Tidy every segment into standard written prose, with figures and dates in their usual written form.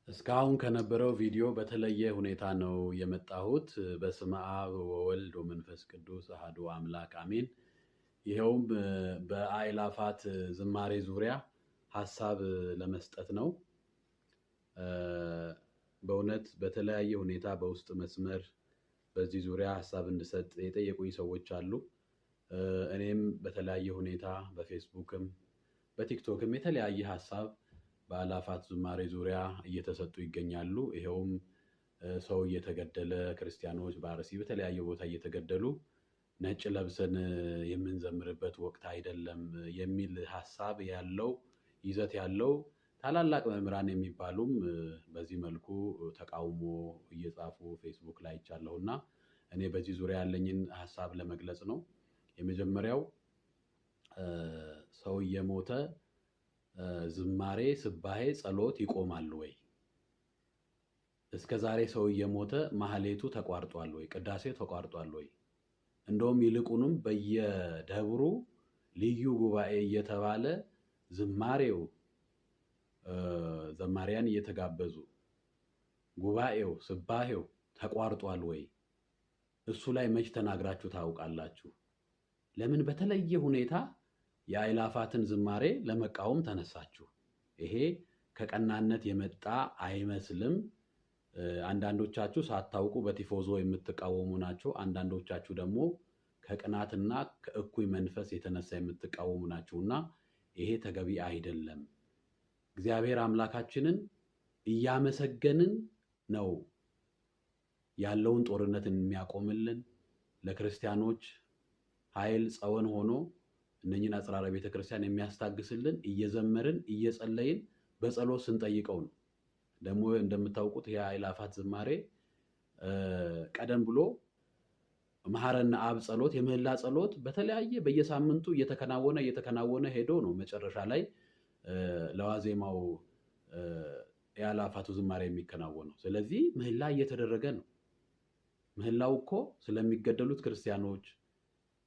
እስካሁን ከነበረው ቪዲዮ በተለየ ሁኔታ ነው የመጣሁት። በስመ አብ ወወልድ ወመንፈስ ቅዱስ አሐዱ አምላክ አሜን። ይኸውም በአእላፋት ዝማሬ ዙሪያ ሀሳብ ለመስጠት ነው። በእውነት በተለያየ ሁኔታ በውስጥ መስመር በዚህ ዙሪያ ሀሳብ እንድሰጥ የጠየቁኝ ሰዎች አሉ። እኔም በተለያየ ሁኔታ በፌስቡክም በቲክቶክም የተለያየ ሀሳብ በአእላፋት ዝማሬ ዙሪያ እየተሰጡ ይገኛሉ። ይኸውም ሰው እየተገደለ ክርስቲያኖች በአርሲ በተለያየ ቦታ እየተገደሉ ነጭ ለብሰን የምንዘምርበት ወቅት አይደለም የሚል ሀሳብ ያለው ይዘት ያለው ታላላቅ መምህራን የሚባሉም በዚህ መልኩ ተቃውሞ እየጻፉ ፌስቡክ ላይ አይቻለሁና እኔ በዚህ ዙሪያ ያለኝን ሀሳብ ለመግለጽ ነው። የመጀመሪያው ሰው እየሞተ ዝማሬ፣ ስባሄ፣ ጸሎት ይቆማል ወይ? እስከ ዛሬ ሰው እየሞተ ማህሌቱ ተቋርጧል ወይ? ቅዳሴው ተቋርጧል ወይ? እንደውም ይልቁንም በየደብሩ ልዩ ጉባኤ እየተባለ ዝማሬው ዘማሪያን እየተጋበዙ ጉባኤው ስባሄው ተቋርጧል ወይ? እሱ ላይ መች ተናግራችሁ ታውቃላችሁ? ለምን በተለየ ሁኔታ የአእላፋትን ዝማሬ ለመቃወም ተነሳችሁ? ይሄ ከቀናነት የመጣ አይመስልም። አንዳንዶቻችሁ ሳታውቁ በቲፎዞ የምትቃወሙ ናቸው። አንዳንዶቻችሁ ደግሞ ከቅናትና ከእኩይ መንፈስ የተነሳ የምትቃወሙ ናችሁና ይሄ ተገቢ አይደለም። እግዚአብሔር አምላካችንን እያመሰገንን ነው ያለውን ጦርነት የሚያቆምልን፣ ለክርስቲያኖች ኃይል ጸወን ሆኖ እነኚህን አጽራረ ቤተክርስቲያን የሚያስታግስልን እየዘመርን እየጸለይን በጸሎት ስንጠይቀው ነው። ደግሞ እንደምታውቁት የአእላፋት ዝማሬ ቀደም ብሎ መሐረነ አብ ጸሎት፣ የምህላ ጸሎት በተለያየ በየሳምንቱ እየተከናወነ ሄዶ ነው መጨረሻ ላይ ለዋዜማው የአእላፋቱ ዝማሬ የሚከናወነው። ስለዚህ ምህላ እየተደረገ ነው። ምህላው እኮ ስለሚገደሉት ክርስቲያኖች፣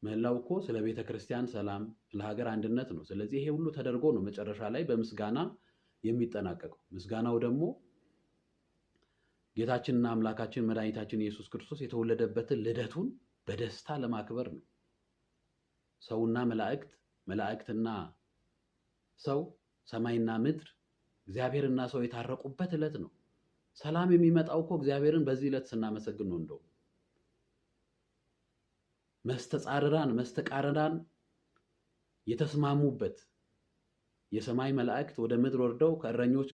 ምህላው እኮ ስለ ቤተ ክርስቲያን ሰላም፣ ስለ ሀገር አንድነት ነው። ስለዚህ ይሄ ሁሉ ተደርጎ ነው መጨረሻ ላይ በምስጋና የሚጠናቀቀው። ምስጋናው ደግሞ ጌታችንና አምላካችን መድኃኒታችን ኢየሱስ ክርስቶስ የተወለደበትን ልደቱን በደስታ ለማክበር ነው። ሰውና መላእክትና ሰው፣ ሰማይና ምድር፣ እግዚአብሔርና ሰው የታረቁበት ዕለት ነው። ሰላም የሚመጣው እኮ እግዚአብሔርን በዚህ ዕለት ስናመሰግን ነው። እንደው መስተቃርራን የተስማሙበት የሰማይ መላእክት ወደ ምድር ወርደው ከእረኞች